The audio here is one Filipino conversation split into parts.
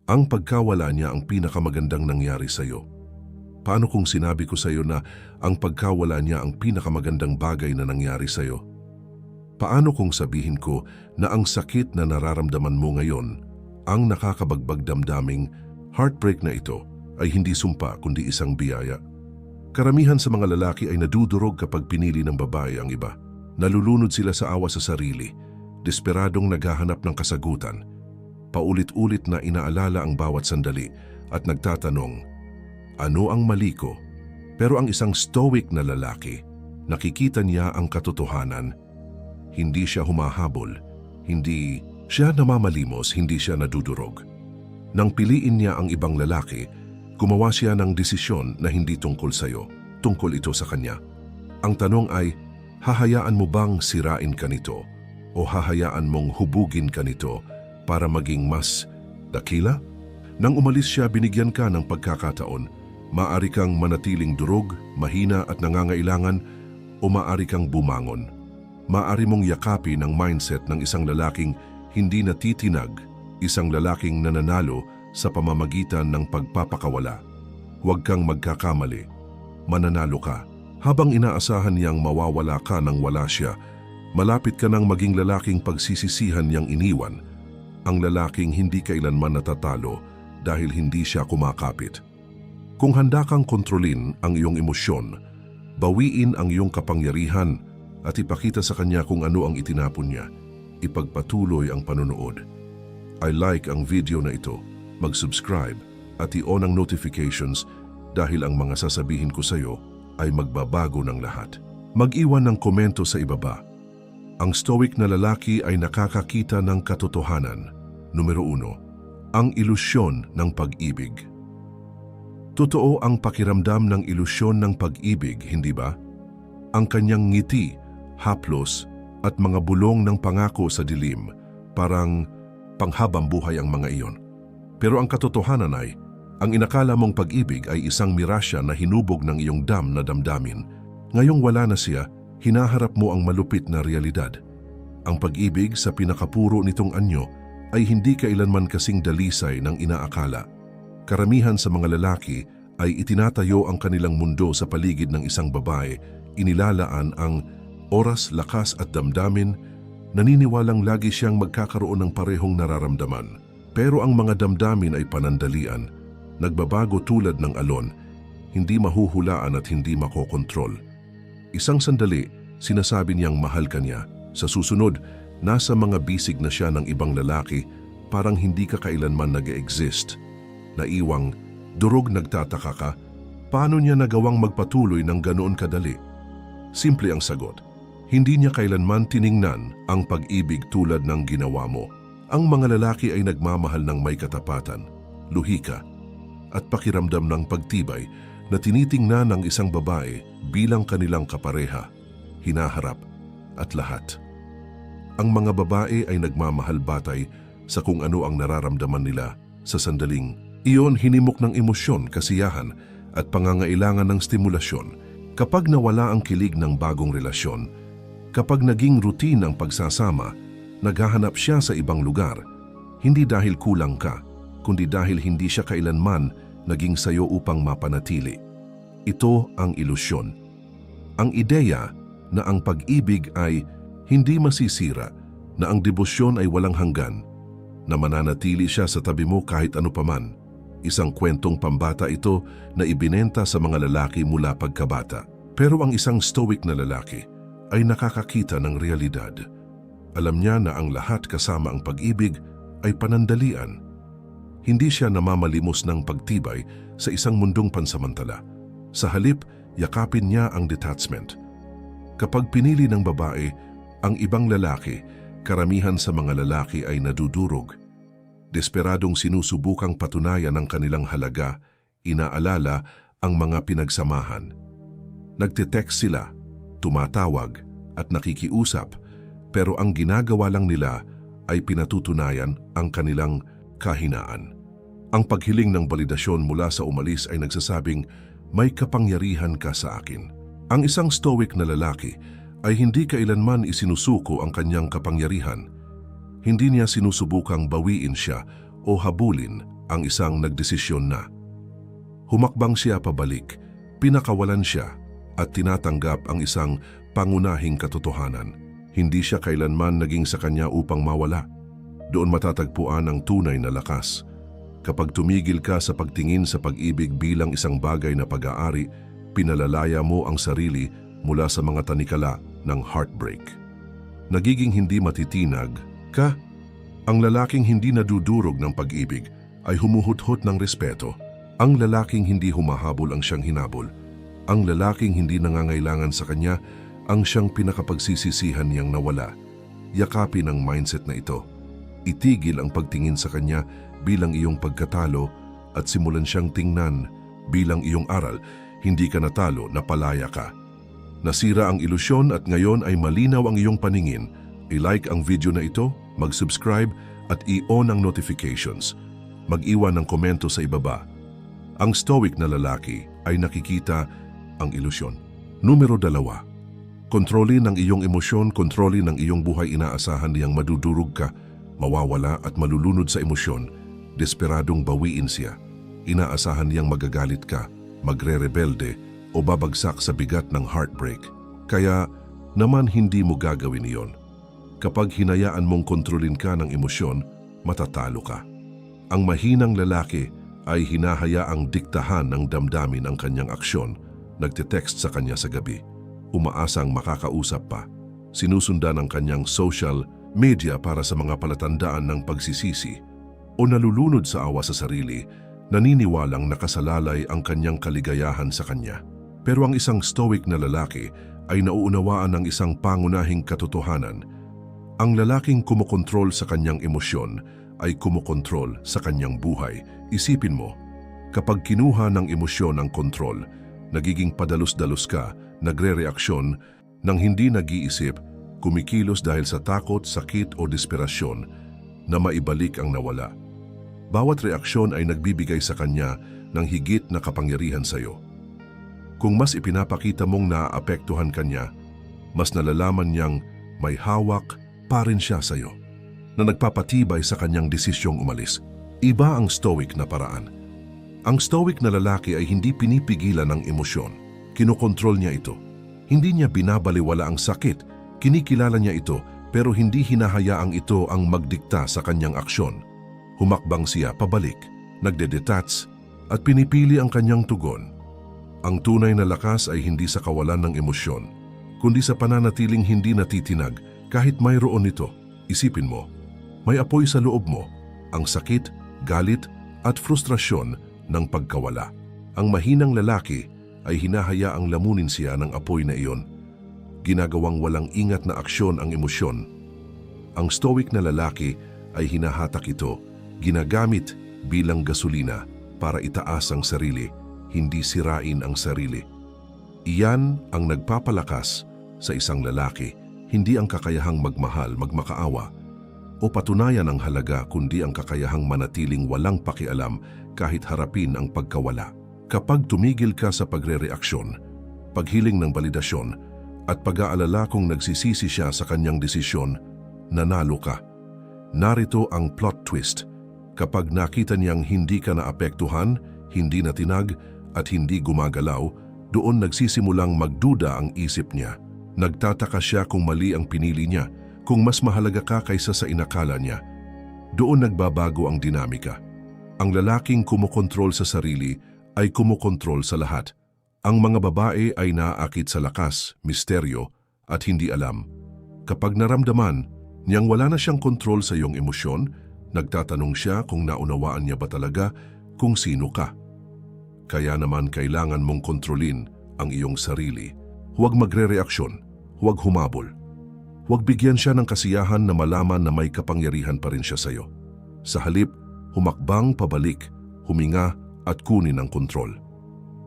Ang pagkawala niya ang pinakamagandang nangyari sa'yo. Paano kung sinabi ko sa'yo na ang pagkawala niya ang pinakamagandang bagay na nangyari sa'yo? Paano kung sabihin ko na ang sakit na nararamdaman mo ngayon, ang nakakabagbag damdaming heartbreak na ito ay hindi sumpa kundi isang biyaya? Karamihan sa mga lalaki ay nadudurog kapag pinili ng babae ang iba. Nalulunod sila sa awa sa sarili, desperadong naghahanap ng kasagutan. Paulit-ulit na inaalala ang bawat sandali at nagtatanong, ano ang mali ko? Pero ang isang stoic na lalaki, nakikita niya ang katotohanan. Hindi siya humahabol, hindi siya namamalimos, hindi siya nadudurog. Nang piliin niya ang ibang lalaki, gumawa siya ng desisyon na hindi tungkol sa'yo, tungkol ito sa kanya. Ang tanong ay, hahayaan mo bang sirain ka nito o hahayaan mong hubugin ka nito para maging mas dakila? Nang umalis siya, binigyan ka ng pagkakataon. Maaari kang manatiling durog, mahina at nangangailangan o maaari kang bumangon. Maaari mong yakapin ang mindset ng isang lalaking hindi natitinag, isang lalaking nananalo sa pamamagitan ng pagpapakawala. Huwag kang magkakamali. Mananalo ka. Habang inaasahan niyang mawawala ka nang wala siya, malapit ka nang maging lalaking pagsisisihan niyang iniwan. Ang lalaking hindi kailanman natatalo dahil hindi siya kumakapit. Kung handa kang kontrolin ang iyong emosyon, bawiin ang iyong kapangyarihan at ipakita sa kanya kung ano ang itinapon niya, ipagpatuloy ang panonood. I like ang video na ito, mag-subscribe at i-on ang notifications dahil ang mga sasabihin ko sa iyo ay magbabago ng lahat. Mag-iwan ng komento sa ibaba. Ang stoic na lalaki ay nakakakita ng katotohanan. Numero 1, ang ilusyon ng pag-ibig. Totoo ang pakiramdam ng ilusyon ng pag-ibig, hindi ba? Ang kanyang ngiti, haplos, at mga bulong ng pangako sa dilim, parang panghabang buhay ang mga iyon. Pero ang katotohanan ay, ang inakala mong pag-ibig ay isang mirasya na hinubog ng iyong dam na damdamin. Ngayong wala na siya, hinaharap mo ang malupit na realidad. Ang pag-ibig sa pinakapuro nitong anyo ay hindi kailanman kasing dalisay ng inaakala. Karamihan sa mga lalaki ay itinatayo ang kanilang mundo sa paligid ng isang babae, inilalaan ang oras, lakas at damdamin, naniniwalang lagi siyang magkakaroon ng parehong nararamdaman. Pero ang mga damdamin ay panandalian, nagbabago tulad ng alon, hindi mahuhulaan at hindi makokontrol. Isang sandali, sinasabi niyang mahal ka niya. Sa susunod, nasa mga bisig na siya ng ibang lalaki, parang hindi ka kailanman nag-e-exist. Naiwang, durog nagtataka ka, paano niya nagawang magpatuloy ng ganoon kadali? Simple ang sagot. Hindi niya kailanman tiningnan ang pag-ibig tulad ng ginawa mo. Ang mga lalaki ay nagmamahal ng may katapatan, luhika, at pakiramdam ng pagtibay na tinitingnan ng isang babae bilang kanilang kapareha, hinaharap, at lahat. Ang mga babae ay nagmamahal batay sa kung ano ang nararamdaman nila sa sandaling iyon, hinimok ng emosyon, kasiyahan at pangangailangan ng stimulasyon. Kapag nawala ang kilig ng bagong relasyon, kapag naging routine ang pagsasama, naghahanap siya sa ibang lugar, hindi dahil kulang ka, kundi dahil hindi siya kailanman naging sayo upang mapanatili. Ito ang ilusyon. Ang ideya na ang pag-ibig ay hindi masisira, na ang debosyon ay walang hanggan, na mananatili siya sa tabi mo kahit ano paman. Isang kwentong pambata ito na ibinenta sa mga lalaki mula pagkabata. Pero ang isang stoic na lalaki ay nakakakita ng realidad. Alam niya na ang lahat kasama ang pag-ibig ay panandalian. Hindi siya namamalimos ng pagtibay sa isang mundong pansamantala. Sa halip, yakapin niya ang detachment. Kapag pinili ng babae ang ibang lalaki, karamihan sa mga lalaki ay nadudurog. Desperadong sinusubukang patunayan ang kanilang halaga, inaalala ang mga pinagsamahan. Nagte-text sila, tumatawag at nakikiusap, pero ang ginagawa lang nila ay pinatutunayan ang kanilang kahinaan. Ang paghiling ng validasyon mula sa umalis ay nagsasabing, may kapangyarihan ka sa akin. Ang isang stoic na lalaki ay hindi kailanman isinusuko ang kanyang kapangyarihan. Hindi niya sinusubukang bawiin siya o habulin ang isang nagdesisyon na. Humakbang siya pabalik, pinakawalan siya at tinatanggap ang isang pangunahing katotohanan. Hindi siya kailanman naging sa kanya upang mawala. Doon matatagpuan ang tunay na lakas. Kapag tumigil ka sa pagtingin sa pag-ibig bilang isang bagay na pag-aari, pinalalaya mo ang sarili mula sa mga tanikala ng heartbreak. Nagiging hindi matitinag ka. Ang lalaking hindi nadudurog ng pag-ibig ay humuhuthot ng respeto. Ang lalaking hindi humahabol ang siyang hinabol. Ang lalaking hindi nangangailangan sa kanya ang siyang pinakapagsisisihan niyang nawala. Yakapin ang mindset na ito. Itigil ang pagtingin sa kanya bilang iyong pagkatalo at simulan siyang tingnan bilang iyong aral. Hindi ka natalo, napalaya ka. Nasira ang ilusyon at ngayon ay malinaw ang iyong paningin. I-like ang video na ito, mag-subscribe at i-on ang notifications. Mag-iwan ng komento sa ibaba. Ang stoic na lalaki ay nakikita ang ilusyon. Numero 2. Kontrolin ang iyong emosyon, kontrolin ang iyong buhay. Inaasahan niyang madudurog ka, mawawala at malulunod sa emosyon. Desperadong bawiin siya. Inaasahan niyang magagalit ka, magre-rebelde o babagsak sa bigat ng heartbreak. Kaya naman hindi mo gagawin iyon. Kapag hinayaan mong kontrolin ka ng emosyon, matatalo ka. Ang mahinang lalaki ay hinahayaang diktahan ng damdamin ang kanyang aksyon. Nagte-text sa kanya sa gabi. Umaasang makakausap pa. Sinusundan ang kanyang social media para sa mga palatandaan ng pagsisisi. O nalulunod sa awa sa sarili, naniniwalang nakasalalay ang kanyang kaligayahan sa kanya. Pero ang isang stoic na lalaki ay nauunawaan ng isang pangunahing katotohanan. Ang lalaking kumokontrol sa kanyang emosyon ay kumokontrol sa kanyang buhay. Isipin mo, kapag kinuha ng emosyon ang kontrol, nagiging padalos-dalos ka, nagre-reaksyon nang hindi nag-iisip, kumikilos dahil sa takot, sakit o desperasyon na maibalik ang nawala. Bawat reaksyon ay nagbibigay sa kanya ng higit na kapangyarihan sa iyo. Kung mas ipinapakita mong naaapektuhan kanya, mas nalalaman niyang may hawak pa rin siya sa iyo, na nagpapatibay sa kanyang desisyong umalis. Iba ang stoic na paraan. Ang stoic na lalaki ay hindi pinipigilan ng emosyon. Kinokontrol niya ito. Hindi niya binabaliwala ang sakit. Kinikilala niya ito pero hindi hinahayaang ito ang magdikta sa kanyang aksyon. Humakbang siya pabalik, nagde-detach at pinipili ang kanyang tugon. Ang tunay na lakas ay hindi sa kawalan ng emosyon, kundi sa pananatiling hindi natitinag kahit mayroon nito. Isipin mo, may apoy sa loob mo, ang sakit, galit at frustrasyon ng pagkawala. Ang mahinang lalaki ay hinahayaang lamunin siya ng apoy na iyon. Ginagawang walang ingat na aksyon ang emosyon. Ang stoic na lalaki ay hinahatak ito, ginagamit bilang gasolina para itaas ang sarili, hindi sirain ang sarili. Iyan ang nagpapalakas sa isang lalaki, hindi ang kakayahang magmahal, magmakaawa, o patunayan ang halaga kundi ang kakayahang manatiling walang pakialam kahit harapin ang pagkawala. Kapag tumigil ka sa pagre-reaksyon, paghiling ng balidasyon, at pag-aalala kung nagsisisi siya sa kanyang desisyon, nanalo ka. Narito ang plot twist. Kapag nakita niyang hindi ka naapektuhan, hindi natinag, at hindi gumagalaw, doon nagsisimulang magduda ang isip niya. Nagtataka siya kung mali ang pinili niya, kung mas mahalaga ka kaysa sa inakala niya. Doon nagbabago ang dinamika. Ang lalaking kumokontrol sa sarili ay kumokontrol sa lahat. Ang mga babae ay naaakit sa lakas, misteryo, at hindi alam. Kapag naramdaman niyang wala na siyang kontrol sa iyong emosyon, nagtatanong siya kung naunawaan niya ba talaga kung sino ka. Kaya naman kailangan mong kontrolin ang iyong sarili. Huwag magre-reaksyon, huwag humabol. Huwag bigyan siya ng kasiyahan na malaman na may kapangyarihan pa rin siya sa iyo. Sa halip, humakbang pabalik, huminga at kunin ang kontrol.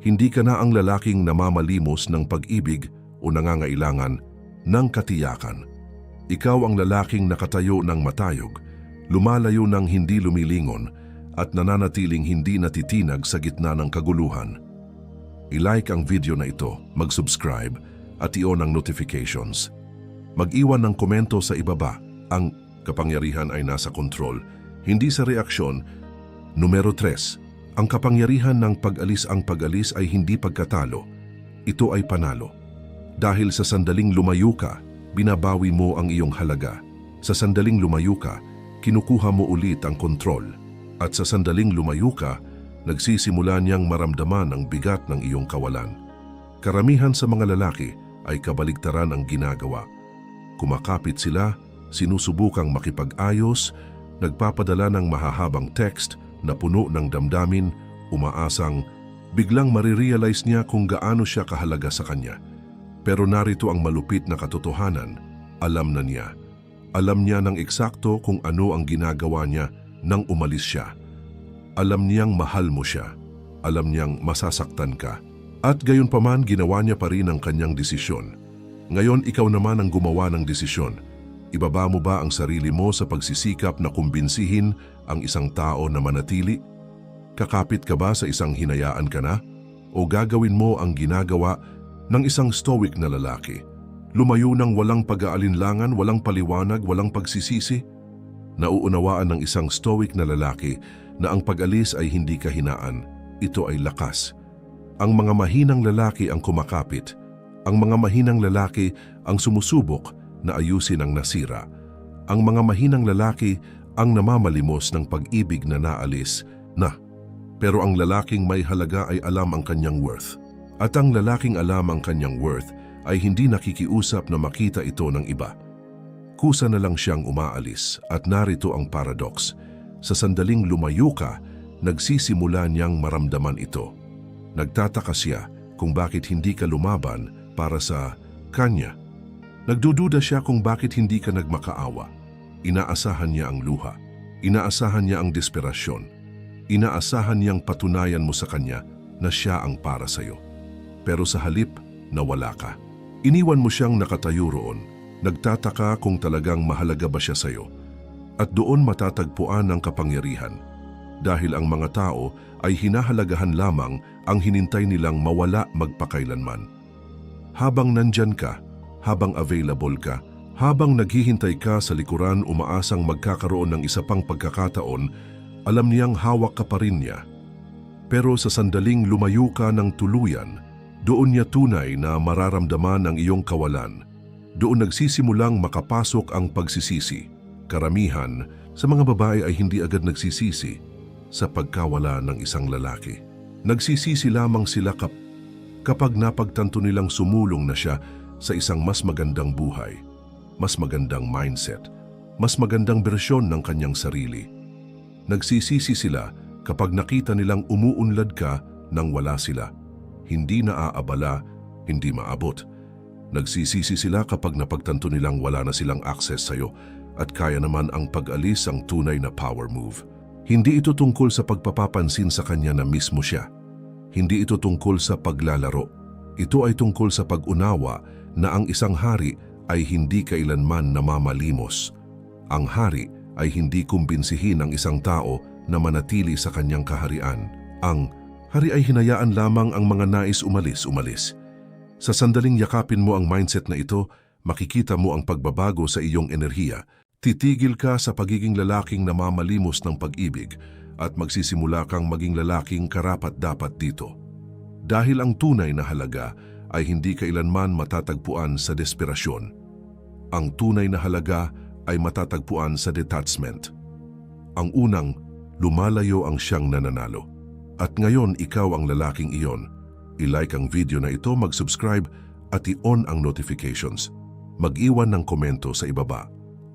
Hindi ka na ang lalaking namamalimos ng pag-ibig o nangangailangan ng katiyakan. Ikaw ang lalaking nakatayo ng matayog, lumalayo ng hindi lumilingon at nananatiling hindi natitinag sa gitna ng kaguluhan. I-like ang video na ito, mag-subscribe at i-on ang notifications. Mag-iwan ng komento sa ibaba. Ang kapangyarihan ay nasa kontrol, hindi sa reaksyon, Numero 3, ang kapangyarihan ng pag-alis. Ang pag-alis ay hindi pagkatalo. Ito ay panalo. Dahil sa sandaling lumayo ka, binabawi mo ang iyong halaga. Sa sandaling lumayo ka, kinukuha mo ulit ang kontrol. At sa sandaling lumayo ka, nagsisimula niyang maramdaman ang bigat ng iyong kawalan. Karamihan sa mga lalaki ay kabaligtaran ang ginagawa. Kumakapit sila, sinusubukang makipag-ayos, nagpapadala ng mahahabang text na puno ng damdamin, umaasang biglang marirealize niya kung gaano siya kahalaga sa kanya. Pero narito ang malupit na katotohanan, alam na niya. Alam niya ng eksakto kung ano ang ginagawa niya nang umalis siya. Alam niyang mahal mo siya. Alam niyang masasaktan ka. At gayunpaman ginawa niya pa rin ang kanyang desisyon. Ngayon ikaw naman ang gumawa ng desisyon. Ibaba mo ba ang sarili mo sa pagsisikap na kumbinsihin ang isang tao na manatili? Kakapit ka ba sa isang hinayaan ka na? O gagawin mo ang ginagawa ng isang stoic na lalaki? Lumayo ng walang pag-aalinlangan, walang paliwanag, walang pagsisisi? Nauunawaan ng isang stoic na lalaki na ang pag-alis ay hindi kahinaan, ito ay lakas. Ang mga mahinang lalaki ang kumakapit. Ang mga mahinang lalaki ang sumusubok na ayusin ang nasira. Ang mga mahinang lalaki ang namamalimos ng pag-ibig na naalis na. Pero ang lalaking may halaga ay alam ang kanyang worth. At ang lalaking alam ang kanyang worth ay hindi nakikiusap na makita ito ng iba. Kusa na lang siyang umaalis at narito ang paradox. Sa sandaling lumayo ka, nagsisimula niyang maramdaman ito. Nagtataka siya kung bakit hindi ka lumaban para sa kanya. Nagdududa siya kung bakit hindi ka nagmakaawa. Inaasahan niya ang luha. Inaasahan niya ang desperasyon. Inaasahan niyang patunayan mo sa kanya na siya ang para sa'yo. Pero sa halip, nawala ka. Iniwan mo siyang nakatayo roon. Nagtataka kung talagang mahalaga ba siya sa'yo. At doon matatagpuan ang kapangyarihan. Dahil ang mga tao ay hinahalagahan lamang ang hinintay nilang mawala magpakailanman. Habang nandyan ka, habang available ka, habang naghihintay ka sa likuran umaasang magkakaroon ng isa pang pagkakataon, alam niyang hawak ka pa rin niya. Pero sa sandaling lumayo ka ng tuluyan, doon niya tunay na mararamdaman ang iyong kawalan. Doon nagsisimulang makapasok ang pagsisisi. Karamihan sa mga babae ay hindi agad nagsisisi sa pagkawala ng isang lalaki. Nagsisisi lamang sila kapag napagtanto nilang sumulong na siya sa isang mas magandang buhay, mas magandang mindset, mas magandang bersyon ng kanyang sarili. Nagsisisi sila kapag nakita nilang umuunlad ka nang wala sila. Hindi naaabala, hindi maabot. Nagsisisi sila kapag napagtanto nilang wala na silang access sa'yo at kaya naman ang pag-alis ang tunay na power move. Hindi ito tungkol sa pagpapapansin sa kanya na mismo siya. Hindi ito tungkol sa paglalaro. Ito ay tungkol sa pag-unawa na ang isang hari ay hindi kailanman namamalimos. Ang hari ay hindi kumbinsihin ang isang tao na manatili sa kanyang kaharian. Ang hari ay hinayaan lamang ang mga nais umalis. Sa sandaling yakapin mo ang mindset na ito, makikita mo ang pagbabago sa iyong enerhiya. Titigil ka sa pagiging lalaking namamalimos ng pag-ibig at magsisimula kang maging lalaking karapat-dapat dito. Dahil ang tunay na halaga ay hindi kailanman matatagpuan sa desperasyon. Ang tunay na halaga ay matatagpuan sa detachment. Ang unang, lumalayo ang siyang nananalo. At ngayon ikaw ang lalaking iyon. I-like ang video na ito, mag-subscribe at i-on ang notifications. Mag-iwan ng komento sa ibaba.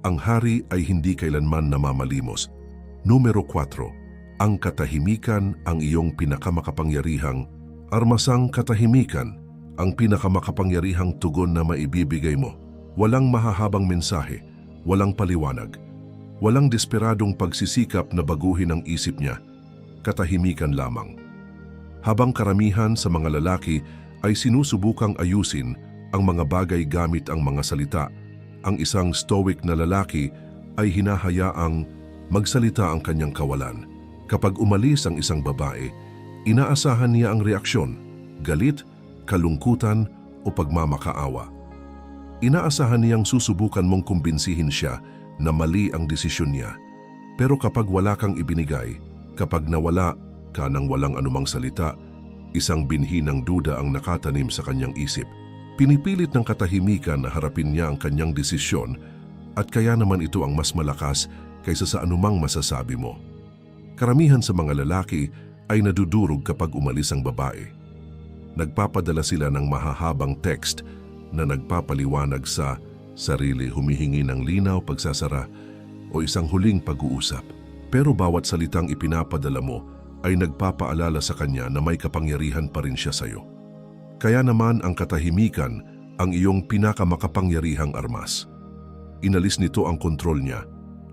Ang hari ay hindi kailanman namamalimos. Numero 4. Ang katahimikan ang iyong pinakamakapangyarihang armasang katahimikan, ang pinakamakapangyarihang tugon na maibibigay mo. Walang mahahabang mensahe, walang paliwanag, walang desperadong pagsisikap na baguhin ang isip niya. Katahimikan lamang. Habang karamihan sa mga lalaki ay sinusubukang ayusin ang mga bagay gamit ang mga salita, ang isang stoic na lalaki ay hinahayaang magsalita ang kanyang kawalan. Kapag umalis ang isang babae, inaasahan niya ang reaksyon, galit, kalungkutan o pagmamakaawa. Inaasahan niyang susubukan mong kumbinsihin siya na mali ang desisyon niya. Pero kapag wala kang ibinigay, Kapag nawala ka ng walang anumang salita, isang binhi ng duda ang nakatanim sa kanyang isip. Pinipilit ng katahimikan na harapin niya ang kanyang desisyon at kaya naman ito ang mas malakas kaysa sa anumang masasabi mo. Karamihan sa mga lalaki ay nadudurog kapag umalis ang babae. Nagpapadala sila ng mahahabang text na nagpapaliwanag sa sarili, humihingi ng linaw, pagsasara o isang huling pag-uusap. Pero bawat salitang ipinapadala mo ay nagpapaalala sa kanya na may kapangyarihan pa rin siya sa iyo. Kaya naman ang katahimikan ang iyong pinakamakapangyarihang armas. Inalis nito ang kontrol niya,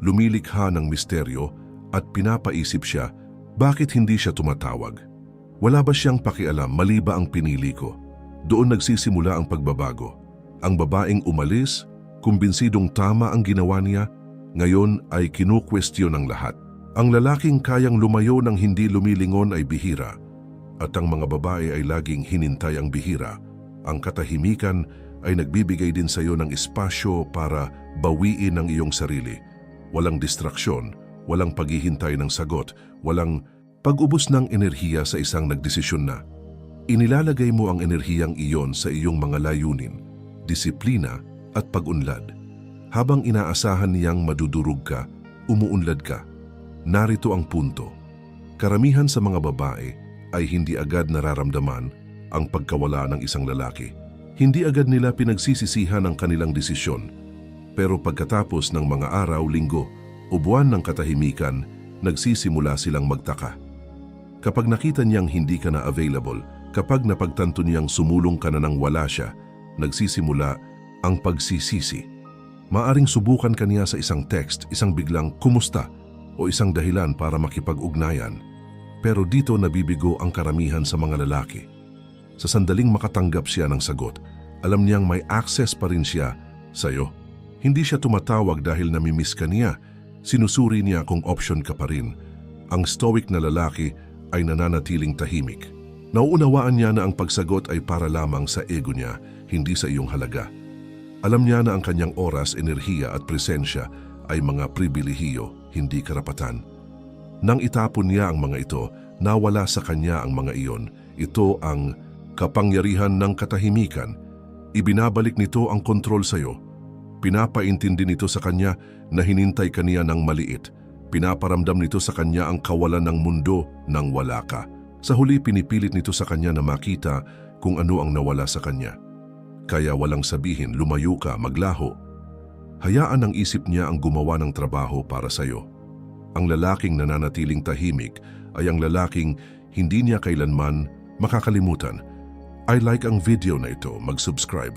lumilikha ng misteryo at pinapaisip siya, bakit hindi siya tumatawag? Wala ba siyang pakialam, mali ba ang pinili ko? Doon nagsisimula ang pagbabago. Ang babaeng umalis, kumbinsidong tama ang ginawa niya, ngayon ay kinukwestiyon ng lahat. Ang lalaking kayang lumayo ng hindi lumilingon ay bihira, at ang mga babae ay laging hinintay ang bihira. Ang katahimikan ay nagbibigay din sa iyo ng espasyo para bawiin ang iyong sarili. Walang distraksyon, walang paghihintay ng sagot, walang pag-ubos ng enerhiya sa isang nagdesisyon na. Inilalagay mo ang enerhiyang iyon sa iyong mga layunin, disiplina at pag-unlad. Habang inaasahan niyang madudurog ka, umuunlad ka. Narito ang punto. Karamihan sa mga babae ay hindi agad nararamdaman ang pagkawala ng isang lalaki. Hindi agad nila pinagsisisihan ang kanilang desisyon. Pero pagkatapos ng mga araw, linggo o buwan ng katahimikan, nagsisimula silang magtaka. Kapag nakita niyang hindi ka na available, kapag napagtanto niyang sumulong ka na nang wala siya, nagsisimula ang pagsisisi. Maaring subukan ka niya sa isang text, isang biglang kumusta o isang dahilan para makipag-ugnayan. Pero dito nabibigo ang karamihan sa mga lalaki. Sa sandaling makatanggap siya ng sagot, alam niyang may access pa rin siya sa iyo. Hindi siya tumatawag dahil namimiss ka niya. Sinusuri niya kung option ka pa rin. Ang stoic na lalaki ay nananatiling tahimik. Nauunawaan niya na ang pagsagot ay para lamang sa ego niya, hindi sa iyong halaga. Alam niya na ang kanyang oras, enerhiya at presensya ay mga pribilehiyo, hindi karapatan. Nang itapon niya ang mga ito, nawala sa kanya ang mga iyon. Ito ang kapangyarihan ng katahimikan. Ibinabalik nito ang kontrol sa iyo. Pinapaintindi nito sa kanya na hinintay ka niya ng maliit. Pinaparamdam nito sa kanya ang kawalan ng mundo nang wala ka. Sa huli, pinipilit nito sa kanya na makita kung ano ang nawala sa kanya. Kaya walang sabihin, lumayo ka, maglaho. Hayaan ang isip niya ang gumawa ng trabaho para sa iyo. Ang lalaking nananatiling tahimik ay ang lalaking hindi niya kailanman makakalimutan. I like ang video na ito, mag-subscribe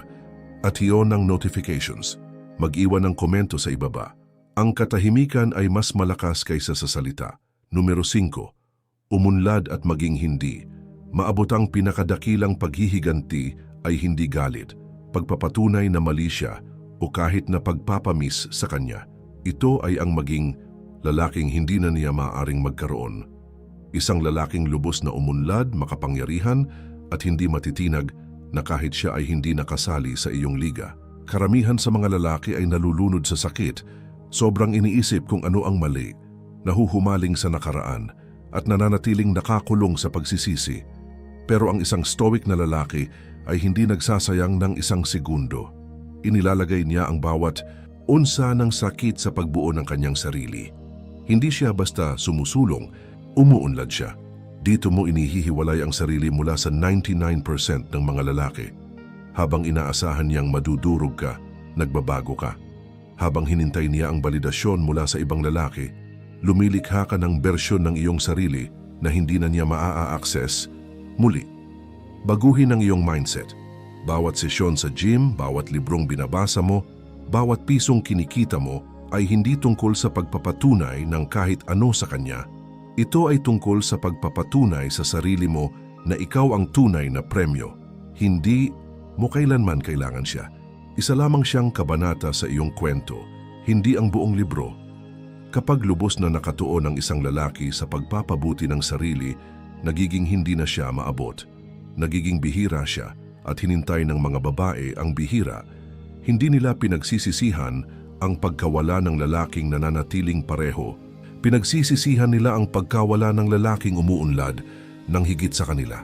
at i-on ang notifications. Mag-iwan ng komento sa ibaba. Ang katahimikan ay mas malakas kaysa sa salita. Numero 5. Umunlad at maging hindi. Maabot ang pinakadakilang paghihiganti ay hindi galit, pagpapatunay na mali siya o kahit na pagpapamis sa kanya. Ito ay ang maging lalaking hindi na niya maaaring magkaroon. Isang lalaking lubos na umunlad, makapangyarihan at hindi matitinag na kahit siya ay hindi nakasali sa iyong liga. Karamihan sa mga lalaki ay nalulunod sa sakit, sobrang iniisip kung ano ang mali, nahuhumaling sa nakaraan at nananatiling nakakulong sa pagsisisi. Pero ang isang stoic na lalaki ay hindi nagsasayang ng isang segundo. Inilalagay niya ang bawat unsa ng sakit sa pagbuo ng kanyang sarili. Hindi siya basta sumusulong, umuunlad siya. Dito mo inihihiwalay ang sarili mula sa 99% ng mga lalaki. Habang inaasahan niyang madudurog ka, nagbabago ka. Habang hinintay niya ang balidasyon mula sa ibang lalaki, lumilikha ka ng bersyon ng iyong sarili na hindi na niya maa-access muli. Baguhin ang iyong mindset. Bawat sesyon sa gym, bawat librong binabasa mo, bawat pisong kinikita mo ay hindi tungkol sa pagpapatunay ng kahit ano sa kanya. Ito ay tungkol sa pagpapatunay sa sarili mo na ikaw ang tunay na premyo. Hindi mo kailanman kailangan siya. Isa lamang siyang kabanata sa iyong kwento, hindi ang buong libro. Kapag lubos na nakatuon ang isang lalaki sa pagpapabuti ng sarili, nagiging hindi na siya maabot. Nagiging bihira siya at hinintay ng mga babae ang bihira. Hindi nila pinagsisisihan ang pagkawala ng lalaking nananatiling pareho. Pinagsisisihan nila ang pagkawala ng lalaking umuunlad ng higit sa kanila.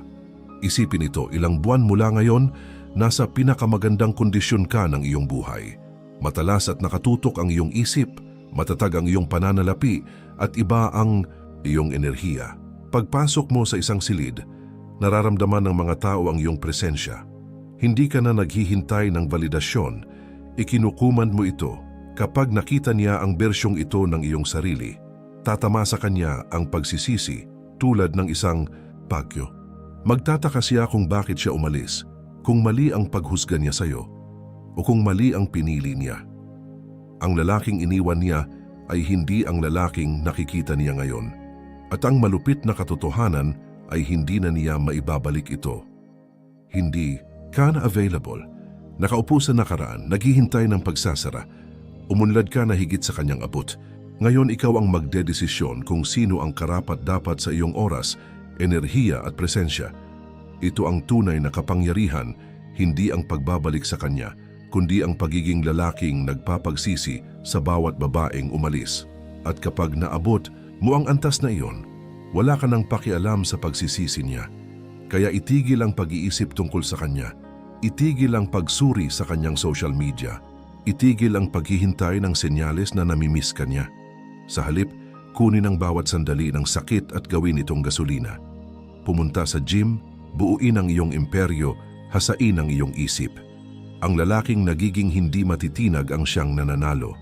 Isipin ito, ilang buwan mula ngayon, nasa pinakamagandang kondisyon ka ng iyong buhay. Matalas at nakatutok ang iyong isip, matatag ang iyong pananalapi, at iba ang iyong enerhiya. Pagpasok mo sa isang silid, nararamdaman ng mga tao ang iyong presensya. Hindi ka na naghihintay ng validasyon, ikinukuman mo ito. Kapag nakita niya ang bersyong ito ng iyong sarili, tatama sa kanya ang pagsisisi tulad ng isang bagyo. Magtataka siya kung bakit siya umalis, kung mali ang paghusga niya sa iyo, o kung mali ang pinili niya. Ang lalaking iniwan niya ay hindi ang lalaking nakikita niya ngayon, at ang malupit na katotohanan ay hindi na niya maibabalik ito. Hindi ka na available, nakaupo sa nakaraan, naghihintay ng pagsasara, umunlad ka na higit sa kanyang abot. Ngayon ikaw ang magdedesisyon kung sino ang karapat-dapat sa iyong oras, enerhiya at presensya. Ito ang tunay na kapangyarihan, hindi ang pagbabalik sa kanya, kundi ang pagiging lalaking nagpapagsisi sa bawat babaeng umalis. At kapag naabot mo ang antas na iyon, wala ka nang pakialam sa pagsisisi niya. Kaya itigil ang pag-iisip tungkol sa kanya. Itigil ang pagsuri sa kanyang social media. Itigil ang paghihintay ng senyales na namimiss ka niya. Sa halip, kunin ang bawat sandali ng sakit at gawin itong gasolina. Pumunta sa gym, buuin ang iyong imperyo, hasain ang iyong isip. Ang lalaking nagiging hindi matitinag ang siyang nananalo.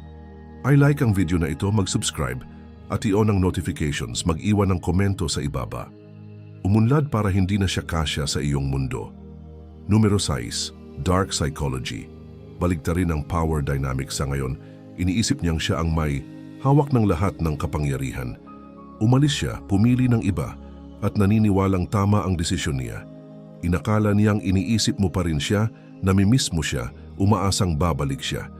I-like ang video na ito, mag-subscribe, at i-on ang notifications, mag-iwan ng komento sa ibaba. Umunlad para hindi na siya kasya sa iyong mundo. Numero 6, Dark Psychology. Baligtarin ang power dynamics sa ngayon. Iniisip niyang siya ang may hawak ng lahat ng kapangyarihan. Umalis siya, pumili ng iba, at naniniwalang tama ang desisyon niya. Inakala niyang iniisip mo pa rin siya, namimiss mo siya, umaasang babalik siya.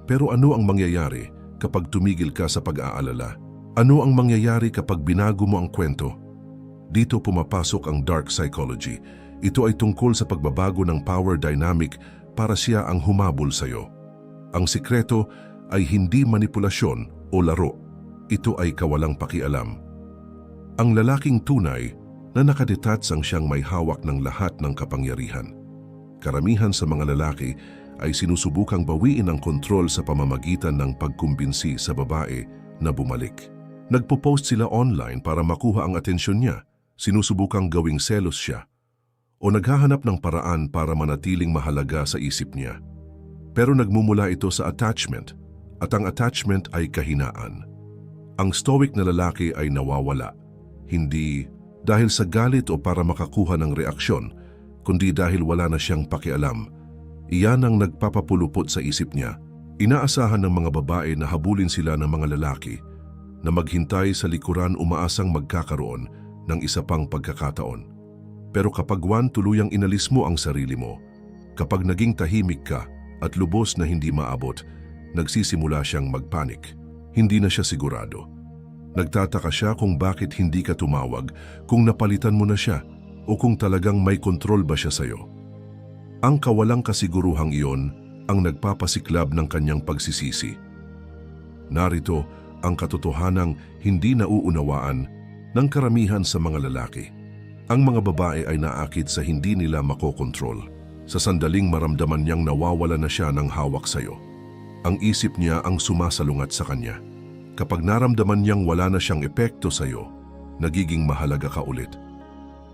Pero ano ang mangyayari kapag tumigil ka sa pag-aalala? Ano ang mangyayari kapag binago mo ang kwento? Dito pumapasok ang dark psychology. Ito ay tungkol sa pagbabago ng power dynamic para siya ang humabol sa iyo. Ang sikreto ay hindi manipulasyon o laro. Ito ay kawalang pakialam. Ang lalaking tunay na nakadetach ang siyang may hawak ng lahat ng kapangyarihan. Karamihan sa mga lalaki ay sinusubukang bawiin ang kontrol sa pamamagitan ng pagkumbinsi sa babae na bumalik. Nagpo-post sila online para makuha ang atensyon niya, sinusubukang gawing selos siya, o naghahanap ng paraan para manatiling mahalaga sa isip niya. Pero nagmumula ito sa attachment, at ang attachment ay kahinaan. Ang stoic na lalaki ay nawawala, hindi dahil sa galit o para makakuha ng reaksyon, kundi dahil wala na siyang pakialam. Iyan ang nagpapapulupot sa isip niya. Inaasahan ng mga babae na habulin sila ng mga lalaki, na maghintay sa likuran umaasang magkakaroon ng isa pang pagkakataon. Pero kapag tuluyang inalis mo ang sarili mo, kapag naging tahimik ka at lubos na hindi maabot, nagsisimula siyang magpanik. Hindi na siya sigurado. Nagtataka siya kung bakit hindi ka tumawag, kung napalitan mo na siya, o kung talagang may kontrol ba siya sa'yo. Ang kawalang kasiguruhang iyon ang nagpapasiklab ng kanyang pagsisisi. Narito ang katotohanang hindi nauunawaan ng karamihan sa mga lalaki. Ang mga babae ay naakit sa hindi nila makokontrol. Sa sandaling maramdaman niyang nawawala na siya ng hawak sa'yo. Ang isip niya ang sumasalungat sa kanya. Kapag naramdaman niyang wala na siyang epekto sa iyo, nagiging mahalaga ka ulit.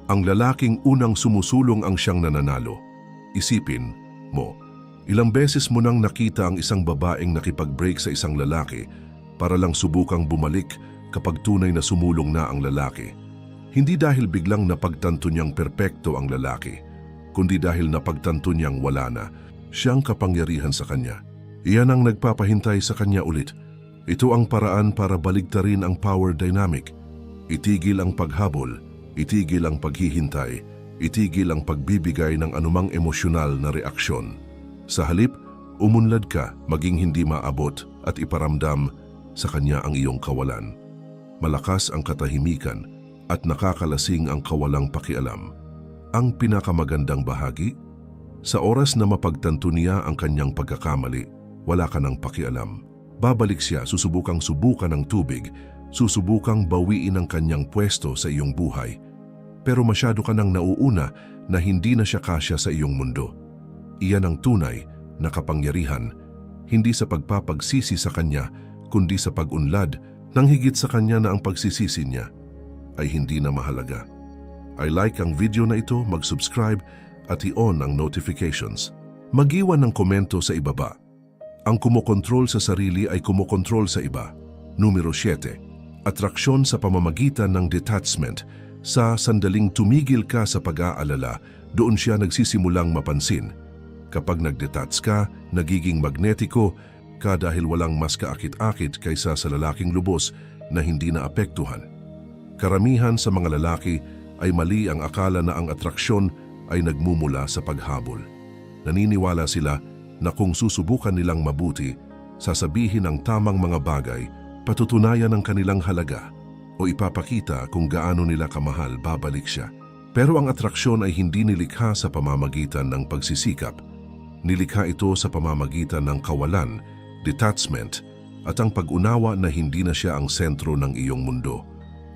Ang lalaking unang sumusulong ang siyang nananalo. Isipin mo, ilang beses mo nang nakita ang isang babaeng nakipag-break sa isang lalaki para lang subukang bumalik kapag tunay na sumulong na ang lalaki. Hindi dahil biglang napagtanto niyang perpekto ang lalaki, kundi dahil napagtanto niyang wala na siyang kapangyarihan sa kanya. Iyan ang nagpapahintay sa kanya ulit. Ito ang paraan para baligtarin ang power dynamic. Itigil ang paghabol, itigil ang paghihintay, itigil ang pagbibigay ng anumang emosyonal na reaksyon. Sa halip, umunlad ka, maging hindi maabot at iparamdam sa kanya ang iyong kawalan. Malakas ang katahimikan at nakakalasing ang kawalang pakialam. Ang pinakamagandang bahagi, sa oras na mapagtanto niya ang kanyang pagkakamali, wala ka ng pakialam. Babalik siya, susubukan ng tubig, susubukang bawiin ang kanyang pwesto sa iyong buhay. Pero masyado ka nang nauuna na hindi na siya kasya sa iyong mundo. Iyan ang tunay na kapangyarihan, hindi sa pagpapagsisi sa kanya, kundi sa pag-unlad nang higit sa kanya na ang pagsisisi niya ay hindi na mahalaga. I like ang video na ito, mag-subscribe at i-on ang notifications. Mag-iwan ng komento sa ibaba. Ang kumokontrol sa sarili ay kumokontrol sa iba. Numero 7. Atraksyon sa pamamagitan ng detachment. Sa sandaling tumigil ka sa pag-aalala, doon siya nagsisimulang mapansin. Kapag nag-detach ka, nagiging magnetiko ka dahil walang mas kaakit-akit kaysa sa lalaking lubos na hindi naapektuhan. Karamihan sa mga lalaki ay mali ang akala na ang atraksyon ay nagmumula sa paghabol. Naniniwala sila na kung susubukan nilang mabuti, sasabihin ang tamang mga bagay, patutunayan ang kanilang halaga, o ipapakita kung gaano nila kamahal, babalik siya. Pero ang atraksyon ay hindi nilikha sa pamamagitan ng pagsisikap. Nilikha ito sa pamamagitan ng kawalan, detachment, at ang pag-unawa na hindi na siya ang sentro ng iyong mundo.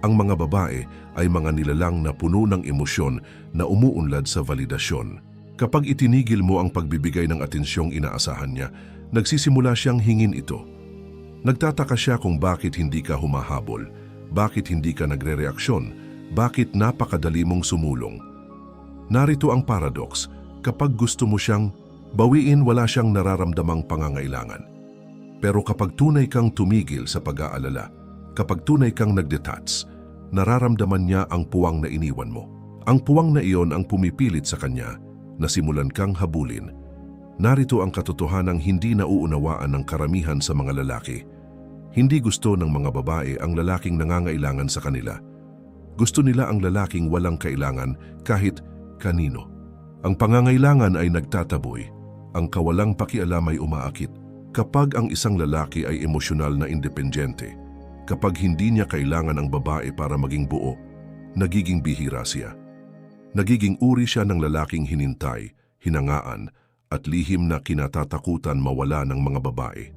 Ang mga babae ay mga nilalang na puno ng emosyon na umuunlad sa validasyon. Kapag itinigil mo ang pagbibigay ng atensyong inaasahan niya, nagsisimula siyang hingin ito. Nagtataka siya kung bakit hindi ka humahabol, bakit hindi ka nagre-reaksyon, bakit napakadali mong sumulong. Narito ang paradox, kapag gusto mo siyang bawiin, wala siyang nararamdamang pangangailangan. Pero kapag tunay kang tumigil sa pag-aalala, kapag tunay kang nag-detach, nararamdaman niya ang puwang na iniwan mo. Ang puwang na iyon ang pumipilit sa kanya na simulan kang habulin. Narito ang katotohanang hindi nauunawaan ng karamihan sa mga lalaki. Hindi gusto ng mga babae ang lalaking nangangailangan sa kanila. Gusto nila ang lalaking walang kailangan kahit kanino. Ang pangangailangan ay nagtataboy. Ang kawalang pakialam ay umaakit. Kapag ang isang lalaki ay emosyonal na independyente, kapag hindi niya kailangan ang babae para maging buo, nagiging bihira siya. Nagiging uri siya ng lalaking hinintay, hinangaan, at lihim na kinatatakutan mawala ng mga babae.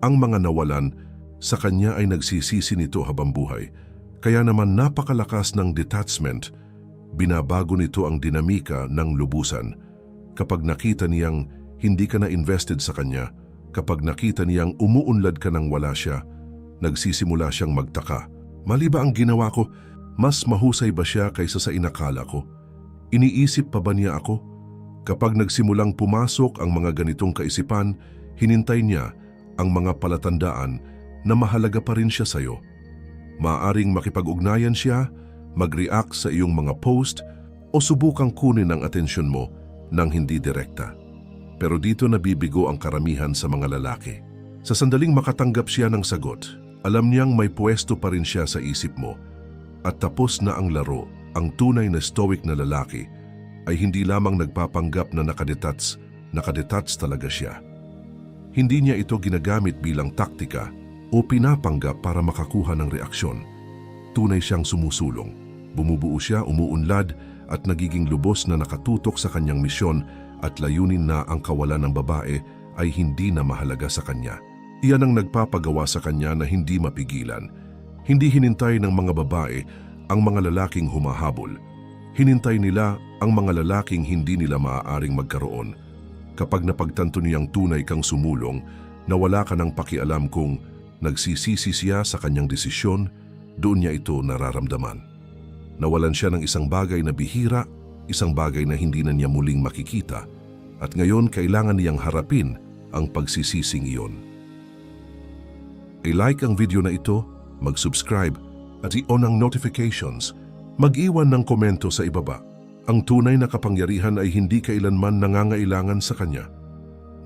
Ang mga nawalan sa kanya ay nagsisisi nito habang buhay, kaya naman napakalakas ng detachment. Binabago nito ang dinamika ng lubusan. Kapag nakita niyang hindi ka na invested sa kanya, kapag nakita niyang umuunlad ka nang wala siya, nagsisimula siyang magtaka. Mali ba ang ginawa ko? Mas mahusay ba siya kaysa sa inakala ko? Iniisip pa ba niya ako? Kapag nagsimulang pumasok ang mga ganitong kaisipan, hinintay niya ang mga palatandaan na mahalaga pa rin siya sa'yo. Maaaring makipag-ugnayan siya, mag-react sa iyong mga post, o subukang kunin ang atensyon mo nang hindi direkta. Pero dito nabibigo ang karamihan sa mga lalaki. Sa sandaling makatanggap siya ng sagot, alam niyang may pwesto pa rin siya sa isip mo. At tapos na ang laro, ang tunay na stoic na lalaki ay hindi lamang nagpapanggap na nakadetach talaga siya. Hindi niya ito ginagamit bilang taktika o pinapanggap para makakuha ng reaksyon. Tunay siyang sumusulong. Bumubuo siya, umuunlad at nagiging lubos na nakatutok sa kanyang misyon at layunin na ang kawalan ng babae ay hindi na mahalaga sa kanya. Iyan ang nagpapagawa sa kanya na hindi mapigilan. Hindi hinintay ng mga babae ang mga lalaking humahabol. Hinintay nila ang mga lalaking hindi nila maaaring magkaroon. Kapag napagtanto niyang tunay kang sumulong, na wala ka ng pakialam kung nagsisisi siya sa kanyang desisyon, doon niya ito nararamdaman. Nawalan siya ng isang bagay na bihira, isang bagay na hindi na niya muling makikita, at ngayon kailangan niyang harapin ang pagsisising iyon. I-like ang video na ito, mag-subscribe at i-on ang notifications. Mag-iwan ng komento sa ibaba. Ang tunay na kapangyarihan ay hindi kailanman nangangailangan sa kanya.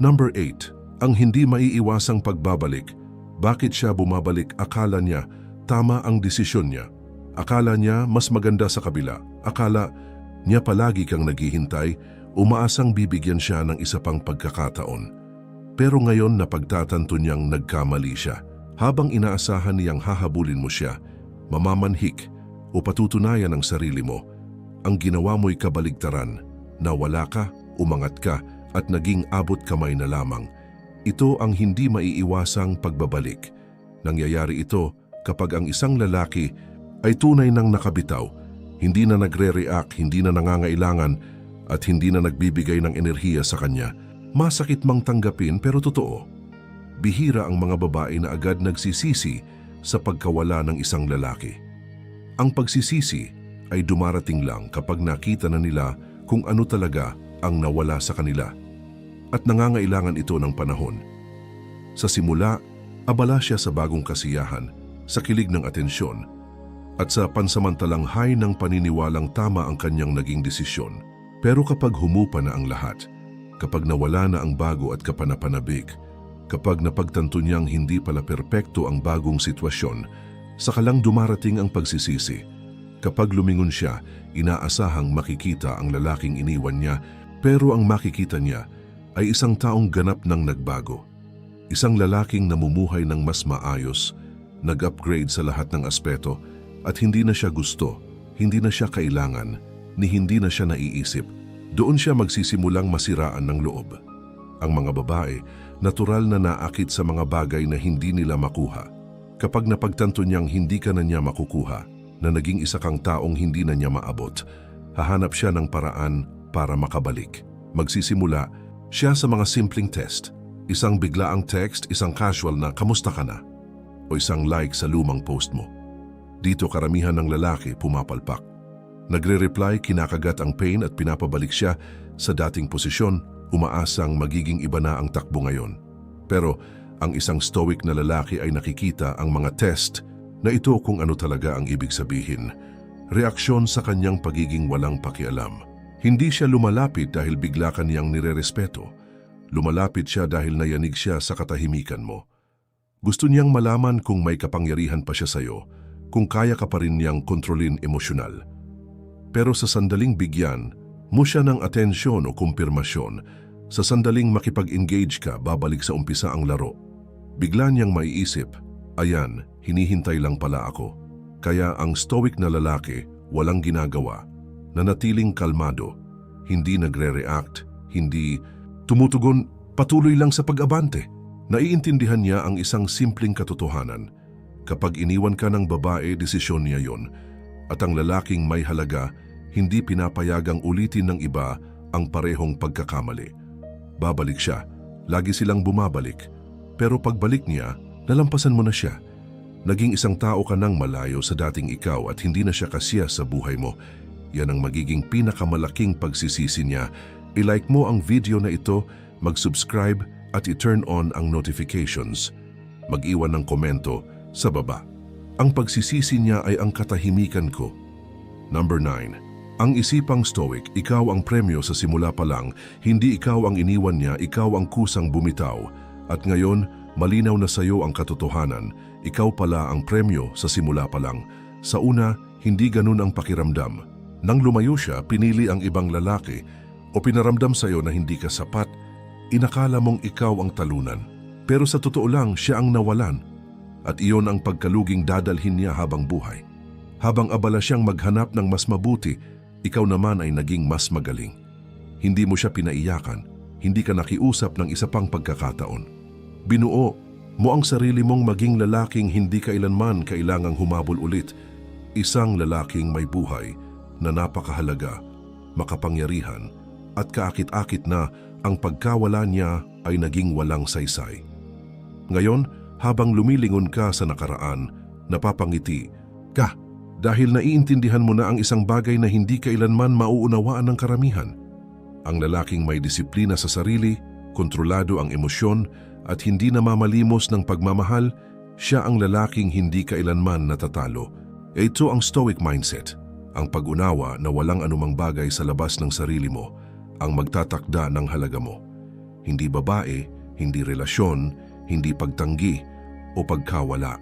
Number 8. Ang hindi maiiwasang pagbabalik. Bakit siya bumabalik? Akala niya tama ang desisyon niya. Akala niya mas maganda sa kabila. Akala niya palagi kang naghihintay, umaasang bibigyan siya ng isa pang pagkakataon. Pero ngayon napagtatanto niyang nagkamali siya. Habang inaasahan niyang hahabulin mo siya, mamamanhik o patutunayan ang sarili mo, ang ginawa mo'y kabaligtaran, na wala ka, umangat ka at naging abot kamay na lamang. Ito ang hindi maiiwasang pagbabalik. Nangyayari ito Kapag ang isang lalaki ay tunay nang nakabitaw, hindi na nagre-react, hindi na nangangailangan at hindi na nagbibigay ng enerhiya sa kanya, masakit mang tanggapin pero totoo. Bihira ang mga babae na agad nagsisisi sa pagkawala ng isang lalaki. Ang pagsisisi ay dumarating lang kapag nakita na nila kung ano talaga ang nawala sa kanila. At nangangailangan ito ng panahon. Sa simula, abala siya sa bagong kasiyahan, sa kilig ng atensyon, at sa pansamantalang high ng paniniwalang tama ang kanyang naging desisyon. Pero kapag humupa na ang lahat, kapag nawala na ang bago at kapanapanabik, kapag napagtanto niyang hindi pala perpekto ang bagong sitwasyon, saka lang dumarating ang pagsisisi. Kapag lumingon siya, inaasahang makikita ang lalaking iniwan niya, pero ang makikita niya ay isang taong ganap nang nagbago. Isang lalaking namumuhay ng mas maayos, nag-upgrade sa lahat ng aspeto, at hindi na siya gusto, hindi na siya kailangan, ni hindi na siya naiisip. Doon siya magsisimulang masiraan ng loob. Ang mga babae, natural na naakit sa mga bagay na hindi nila makuha. Kapag napagtanto niyang hindi ka na niya makukuha, na naging isa kang taong hindi na niya maabot, hahanap siya ng paraan para makabalik. Magsisimula siya sa mga simpleng test. Isang biglaang text, isang casual na "kamusta ka na?" o isang like sa lumang post mo. Dito karamihan ng lalaki pumapalpak. Nagre-reply, kinakagat ang pain at pinapabalik siya sa dating posisyon, umaasang magiging iba na ang takbo ngayon. Pero ang isang stoic na lalaki ay nakikita ang mga test na ito kung ano talaga ang ibig sabihin. Reaksyon sa kanyang pagiging walang pakialam. Hindi siya lumalapit dahil bigla ka niyang nirerespeto. Lumalapit siya dahil nayanig siya sa katahimikan mo. Gusto niyang malaman kung may kapangyarihan pa siya sa'yo, kung kaya ka pa rin niyang kontrolin emosyonal. Pero sa sandaling bigyan mo siya ng atensyon o kumpirmasyon, sa sandaling makipag-engage ka, babalik sa umpisa ang laro. Bigla niyang maiisip, ayan, hinihintay lang pala ako. Kaya ang stoic na lalaki, walang ginagawa, nanatiling kalmado, hindi nagre-react, hindi tumutugon, patuloy lang sa pag-abante. Naiintindihan niya ang isang simpleng katotohanan. Kapag iniwan ka ng babae, desisyon niya yon. At ang lalaking may halaga, hindi pinapayagang ulitin ng iba ang parehong pagkakamali. Babalik siya, lagi silang bumabalik. Pero pagbalik niya, nalampasan mo na siya. Naging isang tao ka nang malayo sa dating ikaw at hindi na siya kasiya sa buhay mo. Yan ang magiging pinakamalaking pagsisisi niya. I-like mo ang video na ito, mag-subscribe at i-turn on ang notifications. Mag-iwan ng komento sa baba. Ang pagsisisi niya ay ang katahimikan ko. Number 9. Ang isipang stoic, ikaw ang premyo sa simula pa lang, hindi ikaw ang iniwan niya, ikaw ang kusang bumitaw. At ngayon, malinaw na sa iyo ang katotohanan, ikaw pala ang premyo sa simula pa lang. Sa una, hindi ganun ang pakiramdam. Nang lumayo siya, pinili ang ibang lalaki o pinaramdam sa iyo na hindi ka sapat, inakala mong ikaw ang talunan. Pero sa totoo lang, siya ang nawalan. At iyon ang pagkaluging dadalhin niya habang buhay. Habang abala siyang maghanap ng mas mabuti, ikaw naman ay naging mas magaling. Hindi mo siya pinaiyakan, hindi ka nakiusap ng isa pang pagkakataon. Binuo mo ang sarili mong maging lalaking hindi kailanman kailangang humabol ulit. Isang lalaking may buhay na napakahalaga, makapangyarihan, at kaakit-akit na ang pagkawala niya ay naging walang saysay. Ngayon, habang lumilingon ka sa nakaraan, napapangiti ka dahil naiintindihan mo na ang isang bagay na hindi kailanman mauunawaan ng karamihan. Ang lalaking may disiplina sa sarili, kontrolado ang emosyon at hindi namamalimos ng pagmamahal, siya ang lalaking hindi kailanman natatalo. Ito ang stoic mindset, ang pag-unawa na walang anumang bagay sa labas ng sarili mo ang magtatakda ng halaga mo. Hindi babae, hindi relasyon, hindi pagtanggi o pagkawala.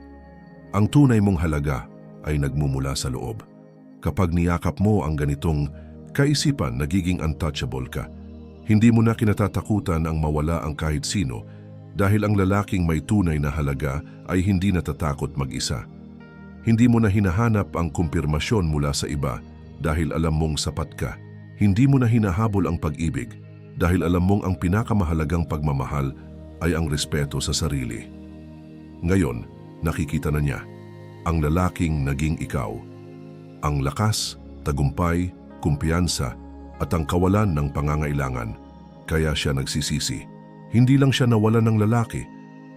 Ang tunay mong halaga ay nagmumula sa loob. Kapag niyakap mo ang ganitong kaisipan, nagiging untouchable ka. Hindi mo na kinatatakutan ang mawala ang kahit sino dahil ang lalaking may tunay na halaga ay hindi natatakot mag-isa. Hindi mo na hinahanap ang kumpirmasyon mula sa iba dahil alam mong sapat ka. Hindi mo na hinahabol ang pag-ibig dahil alam mong ang pinakamahalagang pagmamahal ay ang respeto sa sarili. Ngayon, nakikita na niya. ang lalaking naging ikaw. Ang lakas, tagumpay, kumpiyansa at ang kawalan ng pangangailangan, kaya siya nagsisisi. Hindi lang siya nawalan ng lalaki,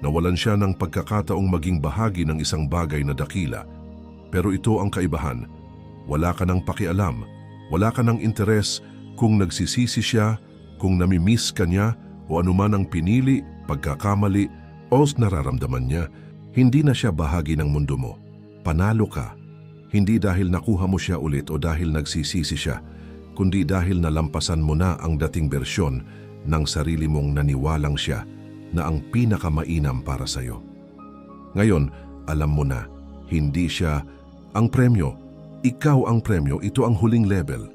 nawalan siya ng pagkakataong maging bahagi ng isang bagay na dakila. Pero ito ang kaibahan, wala ka ng pakialam, wala ka ng interes kung nagsisisi siya, kung namimiss ka niya o anuman ang pinili, pagkakamali o nararamdaman niya. Hindi na siya bahagi ng mundo mo. Panalo ka. Hindi dahil nakuha mo siya ulit o dahil nagsisisi siya, kundi dahil nalampasan mo na ang dating bersyon ng sarili mong naniwalang siya na ang pinakamainam para sa'yo. Ngayon, alam mo na, hindi siya ang premyo. Ikaw ang premyo, ito ang huling level.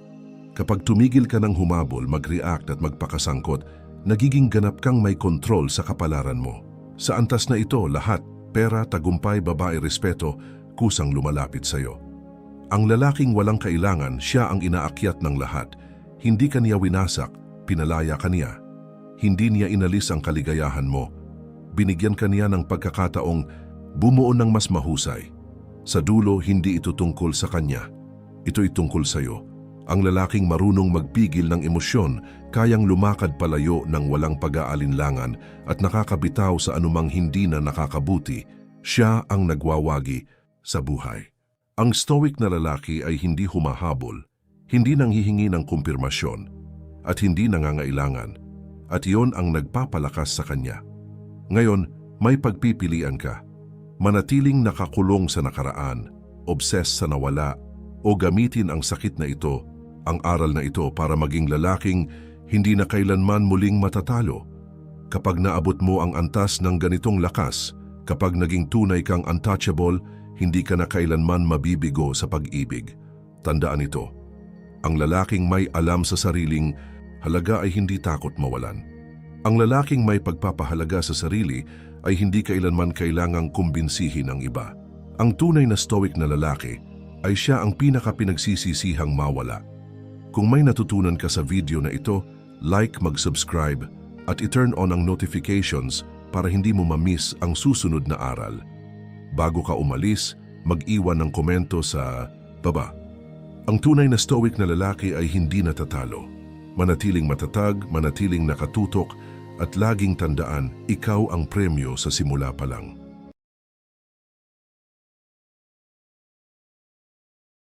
Kapag tumigil ka ng humabol, mag-react at magpakasangkot, nagiging ganap kang may kontrol sa kapalaran mo. Sa antas na ito, lahat, pera, tagumpay, babae, respeto, kusang lumalapit sa'yo. Ang lalaking walang kailangan, siya ang inaakyat ng lahat. Hindi ka niya winasak, pinalaya ka niya. Hindi niya inalis ang kaligayahan mo. Binigyan ka niya ng pagkakataong bumuo ng mas mahusay. Sa dulo, hindi ito tungkol sa kanya. Ito'y tungkol sa'yo. Ang lalaking marunong magpigil ng emosyon, kayang lumakad palayo ng walang pag-aalinlangan at nakakabitaw sa anumang hindi na nakakabuti, siya ang nagwawagi sa buhay. Ang stoic na lalaki ay hindi humahabol, hindi nanghihingi ng kumpirmasyon, at hindi nangangailangan, at iyon ang nagpapalakas sa kanya. Ngayon, may pagpipilian ka. Manatiling nakakulong sa nakaraan, obses sa nawala, o gamitin ang sakit na ito, ang aral na ito para maging lalaking hindi na kailanman muling matatalo. Kapag naabot mo ang antas ng ganitong lakas, kapag naging tunay kang untouchable, hindi ka na kailanman mabibigo sa pag-ibig. Tandaan ito, ang lalaking may alam sa sariling halaga ay hindi takot mawalan. Ang lalaking may pagpapahalaga sa sarili ay hindi kailanman kailangang kumbinsihin ang iba. Ang tunay na stoic na lalaki ay siya ang pinaka-pinagsisisihang mawala. Kung may natutunan ka sa video na ito, like, mag-subscribe at i-turn on ang notifications para hindi mo ma-miss ang susunod na aral. Bago ka umalis, mag-iwan ng komento sa baba. Ang tunay na stoic na lalaki ay hindi natatalo. Manatiling matatag, manatiling nakatutok, at laging tandaan, ikaw ang premyo sa simula pa lang.